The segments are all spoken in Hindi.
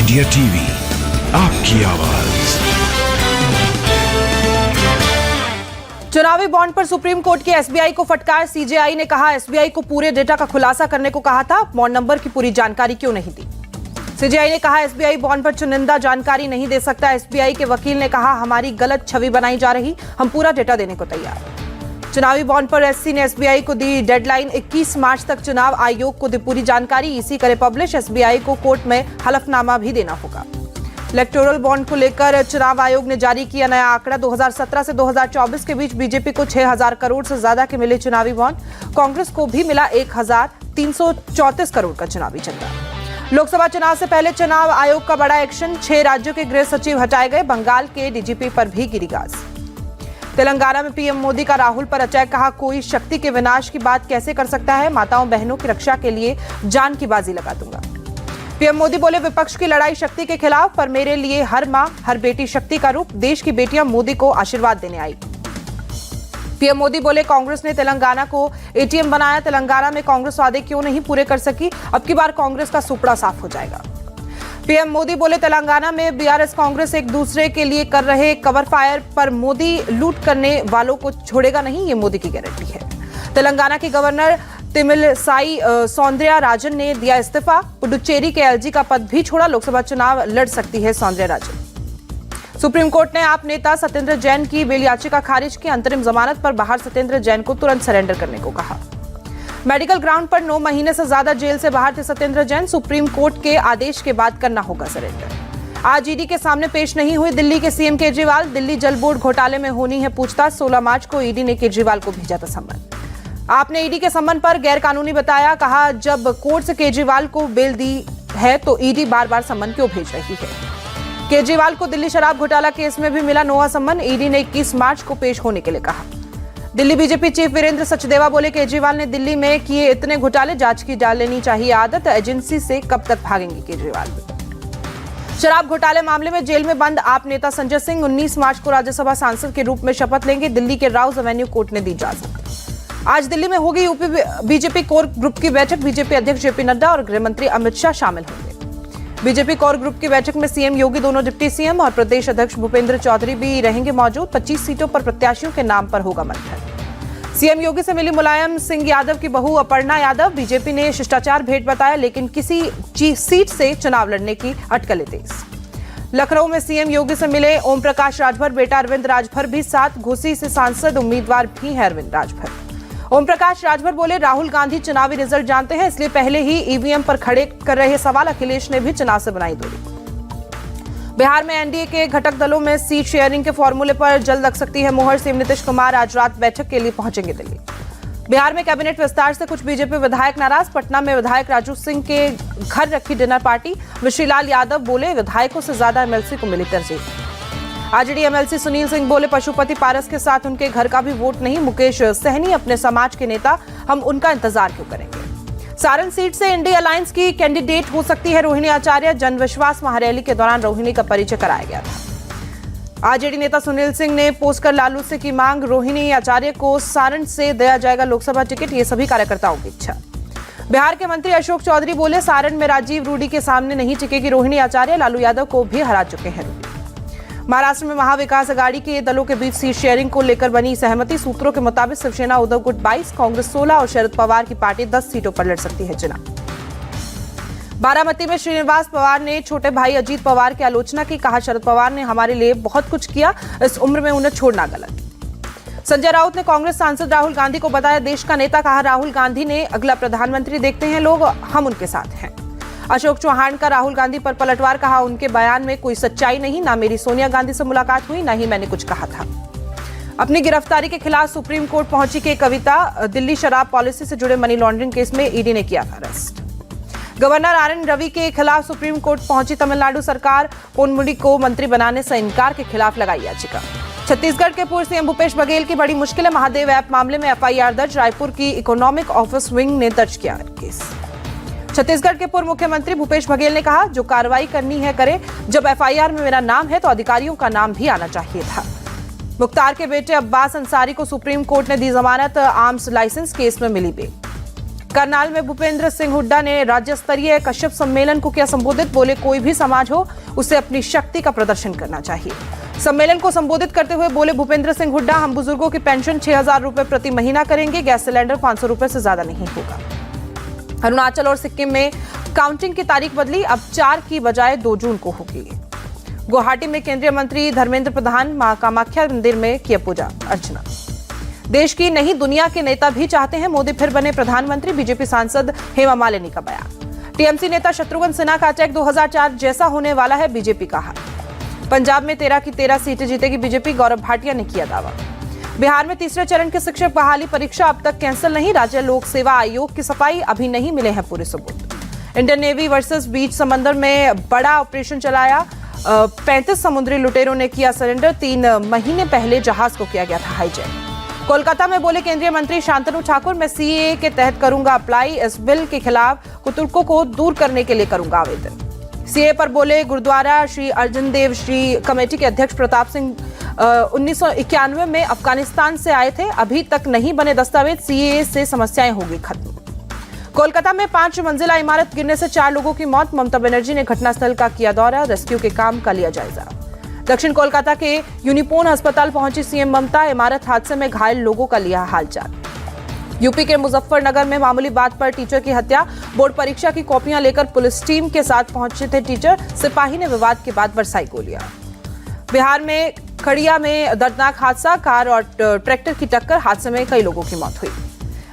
इंडिया टीवी, आपकी आवाज। चुनावी बॉन्ड पर सुप्रीम कोर्ट की एसबीआई को फटकार। सीजेआई ने कहा एसबीआई को पूरे डेटा का खुलासा करने को कहा था, बॉन्ड नंबर की पूरी जानकारी क्यों नहीं दी। सीजेआई ने कहा एसबीआई बॉन्ड पर चुनिंदा जानकारी नहीं दे सकता। एसबीआई के वकील ने कहा हमारी गलत छवि बनाई जा रही, हम पूरा डेटा देने को तैयार। चुनावी बॉन्ड पर एससी ने एसबीआई को दी डेडलाइन, 21 मार्च तक चुनाव आयोग को दी पूरी जानकारी। ईसी करे पब्लिश, एसबीआई को कोर्ट में हलफनामा भी देना होगा। इलेक्टोरल बॉन्ड को लेकर चुनाव आयोग ने जारी किया नया आंकड़ा। 2017 से 2024 के बीच बीजेपी को 6000 करोड़ से ज्यादा के मिले चुनावी बॉन्ड। कांग्रेस को भी मिला 1334 करोड़ का चुनावी चंदा। लोकसभा चुनाव से पहले चुनाव आयोग का बड़ा एक्शन, 6 राज्यों के गृह सचिव हटाए गए। बंगाल के डीजीपी पर भी गिरी गाज। तेलंगाना में पीएम मोदी का राहुल पर अटैक, कहा कोई शक्ति के विनाश की बात कैसे कर सकता है, माताओं बहनों की रक्षा के लिए जान की बाजी लगा दूंगा। पीएम मोदी बोले विपक्ष की लड़ाई शक्ति के खिलाफ, पर मेरे लिए हर मां हर बेटी शक्ति का रूप। देश की बेटियां मोदी को आशीर्वाद देने आई। पीएम मोदी बोले कांग्रेस ने तेलंगाना को एटीएम बनाया, तेलंगाना में कांग्रेस वादे क्यों नहीं पूरे कर सकी, अब की बार कांग्रेस का सुपड़ा साफ हो जाएगा। पीएम मोदी बोले तेलंगाना में बीआरएस कांग्रेस एक दूसरे के लिए कर रहे कवर फायर, पर मोदी लूट करने वालों को छोड़ेगा नहीं, ये मोदी की गारंटी है। तेलंगाना के गवर्नर तमिलिसाई सौंदरराजन ने दिया इस्तीफा, पुडुचेरी के एलजी का पद भी छोड़ा। लोकसभा चुनाव लड़ सकती है सौंदरराजन। सुप्रीम कोर्ट ने आप नेता सत्येंद्र जैन की बेल याचिका खारिज की, अंतरिम जमानत पर बाहर सत्येंद्र जैन को तुरंत सरेंडर करने को कहा। मेडिकल ग्राउंड पर 9 महीने से ज्यादा जेल से बाहर थे सत्येंद्र जैन, सुप्रीम कोर्ट के आदेश के बाद करना होगा सरेंडर। आज ईडी के सामने पेश नहीं हुए दिल्ली के सीएम केजरीवाल, दिल्ली जल बोर्ड घोटाले में होनी है पूछताछ। 16 मार्च को ईडी ने केजरीवाल को भेजा था समन। आपने ईडी के समन पर गैरकानूनी बताया, कहा जब कोर्ट से केजरीवाल को बेल दी है तो ईडी बार बार समन क्यों भेज रही है। केजरीवाल को दिल्ली शराब घोटाला केस में भी मिला नोवा समन, ईडी ने 21 मार्च को पेश होने के लिए कहा। दिल्ली बीजेपी चीफ वीरेंद्र सचदेवा बोले केजरीवाल ने दिल्ली में किए इतने घोटाले, जांच की डाल लेनी चाहिए आदत, एजेंसी से कब तक भागेंगे केजरीवाल। शराब घोटाले मामले में जेल में बंद आप नेता संजय सिंह 19 मार्च को राज्यसभा सांसद के रूप में शपथ लेंगे, दिल्ली के राउज एवेन्यू कोर्ट ने दी इजाजत। आज दिल्ली में होगी यूपी बीजेपी कोर ग्रुप की बैठक, बीजेपी अध्यक्ष जेपी नड्डा और गृह मंत्री अमित शाह शामिल होंगे। बीजेपी कोर ग्रुप की बैठक में सीएम योगी, दोनों डिप्टी सीएम और प्रदेश अध्यक्ष भूपेंद्र चौधरी भी रहेंगे मौजूद। 25 सीटों पर प्रत्याशियों के नाम पर होगा मंथन। सीएम योगी से मिली मुलायम सिंह यादव की बहू अपर्णा यादव, बीजेपी ने शिष्टाचार भेंट बताया, लेकिन किसी सीट से चुनाव लड़ने की अटकलें तेज। लखनऊ में सीएम योगी से मिले ओम प्रकाश राजभर, बेटा अरविंद राजभर भी साथ। घोसी से सांसद उम्मीदवार भी है अरविंद राजभर। ओम प्रकाश राजभर बोले राहुल गांधी चुनावी रिजल्ट जानते हैं, इसलिए पहले ही ईवीएम पर खड़े कर रहे सवाल, अखिलेश ने भी चुनाव से बनाई दूरी। बिहार में एनडीए के घटक दलों में सीट शेयरिंग के फॉर्मूले पर जल्द लग सकती है मुहर। सीएम नीतीश कुमार आज रात बैठक के लिए पहुंचेंगे दिल्ली। बिहार में कैबिनेट विस्तार से कुछ बीजेपी विधायक नाराज, पटना में विधायक राजू सिंह के घर रखी डिनर पार्टी। ऋषिलाल यादव बोले विधायकों से ज्यादा एमएलसी को मिली तरजीह। आरजेडी एमएलसी सुनील सिंह बोले पशुपति पारस के साथ उनके घर का भी वोट नहीं। मुकेश सहनी अपने समाज के नेता, हम उनका इंतजार क्यों करेंगे। सारण सीट से इंडिया अलायंस की कैंडिडेट हो सकती है रोहिणी आचार्य, जन विश्वास महारैली के दौरान रोहिणी का परिचय कराया गया था। आरजेडी नेता सुनील सिंह ने पोस्ट कर लालू से की मांग, रोहिणी आचार्य को सारण से दिया जाएगा लोकसभा टिकट, ये सभी कार्यकर्ताओं की इच्छा। बिहार के मंत्री अशोक चौधरी बोले सारण में राजीव रूडी के सामने नहीं टिकेगी रोहिणी आचार्य, लालू यादव को भी हरा चुके हैं रूडी। महाराष्ट्र में महाविकास अघाड़ी के दलों के बीच सीट शेयरिंग को लेकर बनी सहमति, सूत्रों के मुताबिक शिवसेना उद्धव गुट 22, कांग्रेस 16 और शरद पवार की पार्टी 10 सीटों पर लड़ सकती है चुनाव। बारामती में श्रीनिवास पवार ने छोटे भाई अजीत पवार की आलोचना की, कहा शरद पवार ने हमारे लिए बहुत कुछ किया, इस उम्र में उन्हें छोड़ना गलत। संजय राउत ने कांग्रेस सांसद राहुल गांधी को बताया देश का नेता, कहा राहुल गांधी ने अगला प्रधानमंत्री देखते हैं लोग, हम उनके साथ हैं। अशोक चौहान का राहुल गांधी पर पलटवार, कहा उनके बयान में कोई सच्चाई नहीं, ना मेरी सोनिया गांधी से मुलाकात हुई, ना ही मैंने कुछ कहा था। अपनी गिरफ्तारी के खिलाफ सुप्रीम कोर्ट पहुंची के कविता, दिल्ली शराब पॉलिसी से जुड़े मनी लॉन्ड्रिंग केस में ईडी ने किया था अरेस्ट। गवर्नर आरएन रवि के खिलाफ सुप्रीम कोर्ट पहुंची तमिलनाडु सरकार, पोनमुडी को मंत्री बनाने से इनकार के खिलाफ लगाई याचिका। छत्तीसगढ़ के पूर्व सीएम भूपेश बघेल की बड़ी मुश्किल है, महादेव ऐप मामले में एफआईआर दर्ज, रायपुर की इकोनॉमिक ऑफिस विंग ने दर्ज किया केस। छत्तीसगढ़ के पूर्व मुख्यमंत्री भूपेश बघेल ने कहा जो कार्रवाई करनी है करे, जब एफआईआर में मेरा नाम है तो अधिकारियों का नाम भी आना चाहिए था। मुख्तार के बेटे अब्बास अंसारी को सुप्रीम कोर्ट ने दी जमानत, आर्म्स लाइसेंस केस में मिली बेल। करनाल में भूपेंद्र सिंह हुड्डा ने राज्य स्तरीय कश्यप सम्मेलन को किया संबोधित। बोले कोई भी समाज हो उसे अपनी शक्ति का प्रदर्शन करना चाहिए। सम्मेलन को संबोधित करते हुए बोले भूपेंद्र सिंह हुड्डा, हम बुजुर्गों की पेंशन 6,000 रुपए प्रति महीना करेंगे, गैस सिलेंडर 500 रुपए से ज्यादा नहीं होगा। अरुणाचल और सिक्किम में काउंटिंग की तारीख बदली, अब 4 की बजाय 2 जून को होगी। गुवाहाटी में केंद्रीय मंत्री धर्मेंद्र प्रधान मां कामाख्या मंदिर में किया पूजा अर्चना। देश की नहीं दुनिया के नेता भी चाहते हैं मोदी फिर बने प्रधानमंत्री, बीजेपी सांसद हेमा मालिनी का बयान। टीएमसी नेता शत्रुघ्न सिन्हा का अटैक 2004 जैसा होने वाला है, बीजेपी कहा। पंजाब में 13 की 13 सीटें जीतेगी बीजेपी, गौरव भाटिया ने किया दावा। बिहार में तीसरे चरण की शिक्षक बहाली परीक्षा अब तक कैंसिल नहीं, राज्य लोक सेवा आयोग की सफाई, अभी नहीं मिले हैं पूरे सबूत। इंडियन नेवी वर्सेस बीच समंदर में बड़ा ऑपरेशन चलाया, 35 समुद्री लुटेरों ने किया सरेंडर, 3 महीने पहले जहाज को किया गया था हाईजैक। कोलकाता में बोले केंद्रीय मंत्री शांतनु ठाकुर, मैं सीएए के तहत करूंगा अप्लाई, इस बिल के खिलाफ कुतर्कों को दूर करने के लिए करूंगा आवेदन। सीएए पर बोले गुरुद्वारा श्री अर्जुन देव श्री कमेटी के अध्यक्ष प्रताप सिंह, 1991 में अफगानिस्तान से आए थे, अभी तक नहीं बने दस्तावेज, सीएए से समस्याएं होगी खत्म। कोलकाता में 5 मंजिला इमारत गिरने से 4 लोगों की मौत, ममता बनर्जी ने घटनास्थल का किया दौरा, रेस्क्यू के काम का लिया जायजा। दक्षिण कोलकाता के यूनिपोन अस्पताल पहुंची सीएम ममता, इमारत हादसे में घायल लोगों का लिया हालचाल। यूपी के मुजफ्फरनगर में मामूली बात पर टीचर की हत्या, बोर्ड परीक्षा की कॉपियां लेकर पुलिस टीम के साथ पहुंचे थे टीचर, सिपाही ने विवाद के बाद बरसाई गोलियां। बिहार में खड़िया में दर्दनाक हादसा, कार और ट्रैक्टर की टक्कर, हादसे में कई लोगों की मौत हुई।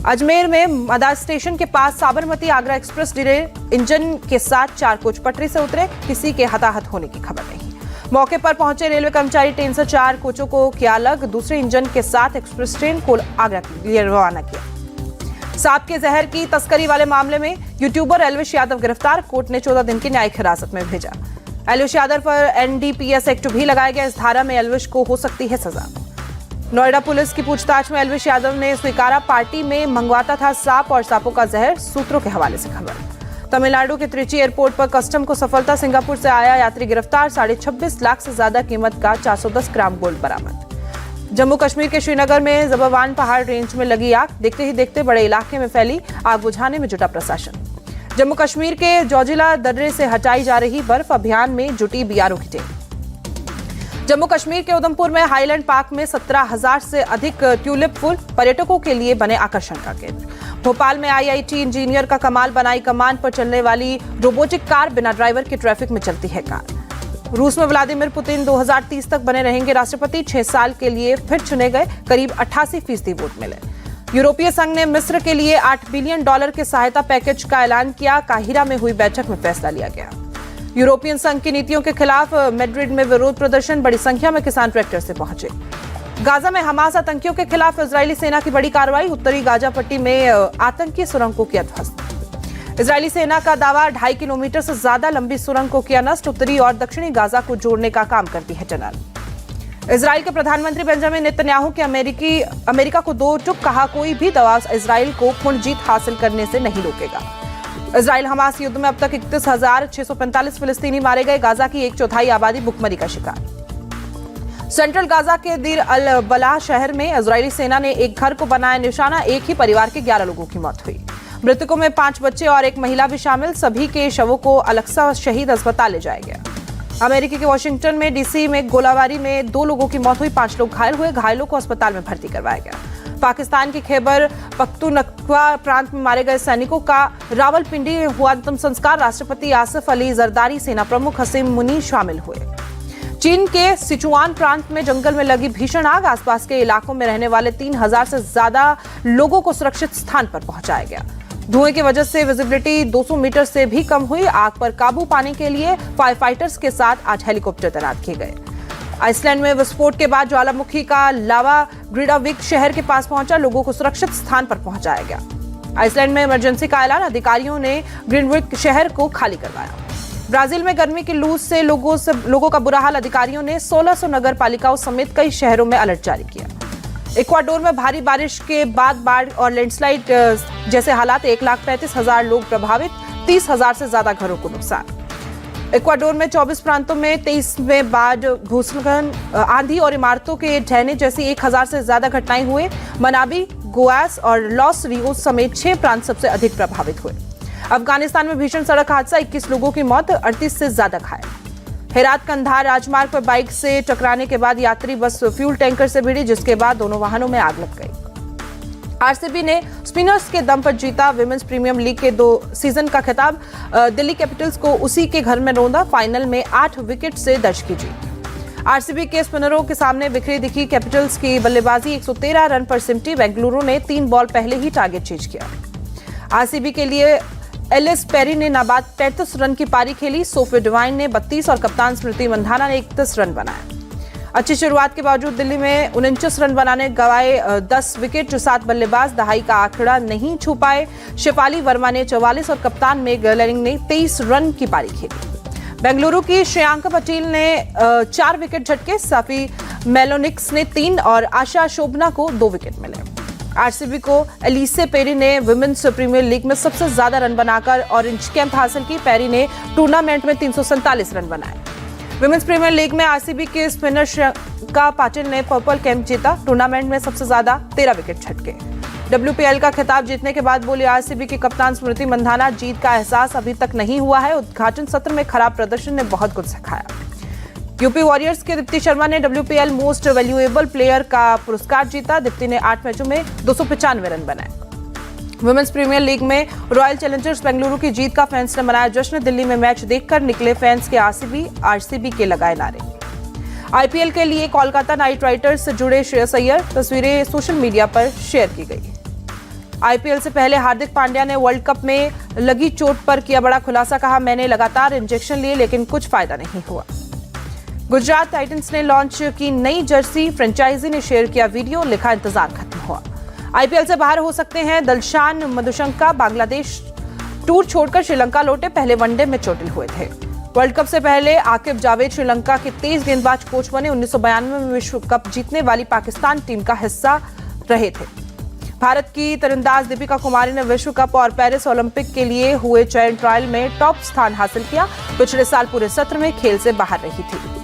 अजमेर में मदार स्टेशन के पास Sabarmati Agra express delay, engine के साथ 4 कोच पटरी से उतरे, किसी के हताहत होने की खबर नहीं। मौके पर पहुंचे रेलवे कर्मचारी ट्रेन से 4 कोचों को किया अलग, दूसरे इंजन के साथ एक्सप्रेस ट्रेन को आगरा के लिए रवाना किया। सांप के जहर की तस्करी वाले मामले में यूट्यूबर एल्विश यादव गिरफ्तार, कोर्ट ने 14 दिन की न्यायिक हिरासत में भेजा। एल्विश यादव पर एनडीपीएस एक्ट भी लगाया गया, इस धारा में एल्विश को हो सकती है सजा। नोएडा पुलिस की पूछताछ में एल्विश यादव ने स्वीकारा, पार्टी में मंगवाता था सांप और सांपों का जहर, सूत्रों के हवाले से खबर। तमिलनाडु के त्रिची एयरपोर्ट पर कस्टम को सफलता, सिंगापुर से आया यात्री गिरफ्तार, 26.5 लाख से ज्यादा कीमत का 410 ग्राम गोल्ड बरामद। जम्मू कश्मीर के श्रीनगर में जबरवान पहाड़ रेंज में लगी आग, देखते ही देखते बड़े इलाके में फैली, आग बुझाने में जुटा प्रशासन। जम्मू कश्मीर के जोजिला दर्रे से हटाई जा रही बर्फ, अभियान में जुटी बीआरओ की टीम। जम्मू कश्मीर के उधमपुर में हाईलैंड पार्क में 17,000 से अधिक ट्यूलिप फूल, पर्यटकों के लिए बने आकर्षण का केंद्र। भोपाल में आईआईटी इंजीनियर का कमाल, बनाई कमान पर चलने वाली रोबोटिक कार, बिना ड्राइवर के ट्रैफिक में चलती है कार। रूस में व्लादिमीर पुतिन 2030 तक बने रहेंगे राष्ट्रपति, 6 साल के लिए फिर चुने गए, करीब 88% वोट मिले। यूरोपीय संघ ने मिस्र के लिए $8 बिलियन के सहायता पैकेज का ऐलान किया, काहिरा में हुई बैठक में फैसला लिया गया। यूरोपियन संघ की नीतियों के खिलाफ मैड्रिड में विरोध प्रदर्शन, बड़ी संख्या में किसान ट्रैक्टर से पहुंचे। गाजा में हमास आतंकियों के खिलाफ इजरायली सेना की बड़ी कार्रवाई, उत्तरी गाजा पट्टी में आतंकी सुरंग को किया ध्वस्त। इजरायली सेना का दावा, 2.5 किलोमीटर से ज्यादा लंबी सुरंग को किया नष्ट, उत्तरी और दक्षिणी गाजा को जोड़ने का काम करती है टनल। इजराइल के प्रधानमंत्री बेंजामिन नेतन्याहू के अमेरिका को 2 टूक, कहा कोई भी दवा इजराइल को पूर्ण जीत हासिल करने से नहीं रोकेगा। इजराइल हमास युद्ध में अब तक 31,645 फिलिस्तीनी मारे गए, गाजा की 1/4 आबादी भुखमरी का शिकार। सेंट्रल गाजा के दीर अल बलाह शहर में इजरायली सेना ने एक घर को बनाया निशाना, एक ही परिवार के 11 लोगों की मौत हुई। मृतकों में 5 बच्चे और एक महिला भी शामिल, सभी के शवों को अलक्सा शहीद अस्पताल ले जाया गया। अमेरिका के वॉशिंगटन में डीसी में गोलाबारी में 2 लोगों की मौत हुई, 5 लोग घायल हुए, घायलों को अस्पताल में भर्ती करवाया गया। पाकिस्तान के खैबर पख्तूनख्वा प्रांत में मारे गए सैनिकों का रावलपिंडी में हुआ अंतिम संस्कार, राष्ट्रपति आसिफ अली जरदारी, सेना प्रमुख हसीम मुनी शामिल हुए। चीन के सिचुआन प्रांत में जंगल में लगी भीषण आग, आसपास के इलाकों में रहने वाले 3,000 से ज्यादा लोगों को सुरक्षित स्थान पर पहुंचाया गया। धुएं की वजह से विजिबिलिटी 200 मीटर से भी कम हुई। आग पर काबू पाने के लिए फायर फाइटर्स के साथ आज हेलीकॉप्टर तैनात किए गए। आइसलैंड में विस्फोट के बाद ज्वालामुखी का लावा ग्रिडाविक शहर के पास पहुंचा, लोगों को सुरक्षित स्थान पर पहुंचाया गया। आइसलैंड में इमरजेंसी का ऐलान, अधिकारियों ने ग्रीनविक शहर को खाली करवाया। ब्राजील में गर्मी की लू से लोगों का बुरा हाल, अधिकारियों ने 1600 नगर पालिकाओं समेत कई शहरों में अलर्ट जारी किया। इक्वाडोर में भारी बारिश के बाद बाढ़ और लैंडस्लाइड जैसे हालात, 1,35,000 लोग प्रभावित, 30,000 से ज्यादा घरों को नुकसान। इक्वाडोर में 24 प्रांतों में 23 में बाढ़, भूस्खलन, आंधी और इमारतों के ढहने जैसी 1,000 से ज्यादा घटनाएं हुए। मनाबी, गोआस और लॉस रियोस समेत 6 प्रांत सबसे अधिक प्रभावित हुए। अफगानिस्तान में भीषण सड़क हादसा, 21 लोगों की मौत, 38 से ज्यादा घायल। हेरात कंधार राजमार्ग पर बाइक से टकराने के बाद यात्री बस फ्यूल टैंकर से भिड़ी, जिसके बाद दोनों वाहनों में आग लग गई। आरसीबी ने स्पिनर्स के दम पर जीता विमेंस प्रीमियर लीग के 2 सीजन का खिताब। दिल्ली कैपिटल्स को उसी के घर में रौंदा, फाइनल में 8 विकेट से दर्ज की जीत। आरसीबी के स्पिनरों के सामने बिखरी दिखी कैपिटल्स की बल्लेबाजी, 113 रन पर सिमटी। बेंगलुरु ने 3 बॉल पहले ही टारगेट चेज किया। आरसीबी के लिए एलिस पेरी ने नाबाद 33 रन की पारी खेली। सोफी डिवाइन ने 32 और कप्तान स्मृति मंधाना ने 31 रन बनाए। अच्छी शुरुआत के बावजूद दिल्ली में 49 रन बनाने गंवाए 10 विकेट। 7 बल्लेबाज दहाई का आंकड़ा नहीं छू पाए। शेफाली वर्मा ने 44 और कप्तान मेग लैनिंग ने 23 रन की पारी खेली। बेंगलुरु की श्रेयांका पटेल ने 4 विकेट झटके। साफी मेलोनिक्स ने 3 और आशा शोभना को 2 विकेट मिले। आरसीबी को एलिसे पेरी ने विमेंस प्रीमियर लीग में सबसे ज्यादा रन बनाकर ऑरेंज कैंप हासिल की। पेरी ने टूर्नामेंट में 347 रन बनाए। विमेंस प्रीमियर लीग में आरसीबी के स्पिनर श्रेयांका पाटिल ने पर्पल कैंप जीता। टूर्नामेंट में सबसे ज्यादा 13 विकेट झटके। डब्ल्यूपीएल का खिताब जीतने के बाद बोली आरसीबी की कप्तान स्मृति मंधाना, जीत का एहसास अभी तक नहीं हुआ है। उद्घाटन सत्र में खराब प्रदर्शन ने बहुत कुछ सिखाया। यूपी वॉरियर्स के दीप्ति शर्मा ने डब्ल्यूपीएल मोस्ट वैल्यूएबल प्लेयर का पुरस्कार जीता। दीप्ति ने 8 मैचों में 295 रन बनाए। वुमेन्स प्रीमियर लीग में रॉयल चैलेंजर्स बेंगलुरु की जीत का फैंस ने मनाया जश्न। दिल्ली में मैच देखकर निकले फैंस के आरसीबी के लगाए नारे। आईपीएल के लिए कोलकाता नाइट राइडर्स से जुड़े श्रेयस अय्यर तस्वीरें सोशल मीडिया पर शेयर की गई। आईपीएल से पहले हार्दिक पांड्या ने वर्ल्ड कप में लगी चोट पर किया बड़ा खुलासा। कहा, मैंने लगातार इंजेक्शन लिए लेकिन कुछ फायदा नहीं हुआ। गुजरात टाइटंस ने लॉन्च की नई जर्सी, फ्रेंचाइजी ने शेयर किया वीडियो, लिखा इंतजार खत्म हुआ। आईपीएल से बाहर हो सकते हैं दलशान मधुशंका। बांग्लादेश टूर छोड़कर श्रीलंका लौटे, पहले वनडे में चोटिल हुए थे। वर्ल्ड कप से पहले आकिब जावेद श्रीलंका के तेज गेंदबाज कोच बने। 1992 में विश्व कप जीतने वाली पाकिस्तान टीम का हिस्सा रहे थे। भारत की तीरंदाज दीपिका कुमारी ने विश्व कप और पेरिस ओलंपिक के लिए हुए चयन ट्रायल में टॉप स्थान हासिल किया। पिछले साल पूरे सत्र में खेल से बाहर रही थी।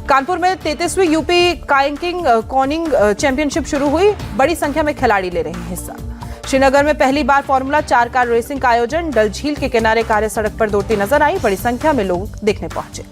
कानपुर में 33वीं यूपी कायांकिंग कॉनिंग चैंपियनशिप शुरू हुई। बड़ी संख्या में खिलाड़ी ले रहे हैं हिस्सा। श्रीनगर में पहली बार फॉर्मूला 4 कार रेसिंग का आयोजन। डल झील के किनारे कार्य सड़क पर दौड़ती नजर आई। बड़ी संख्या में लोग देखने पहुंचे।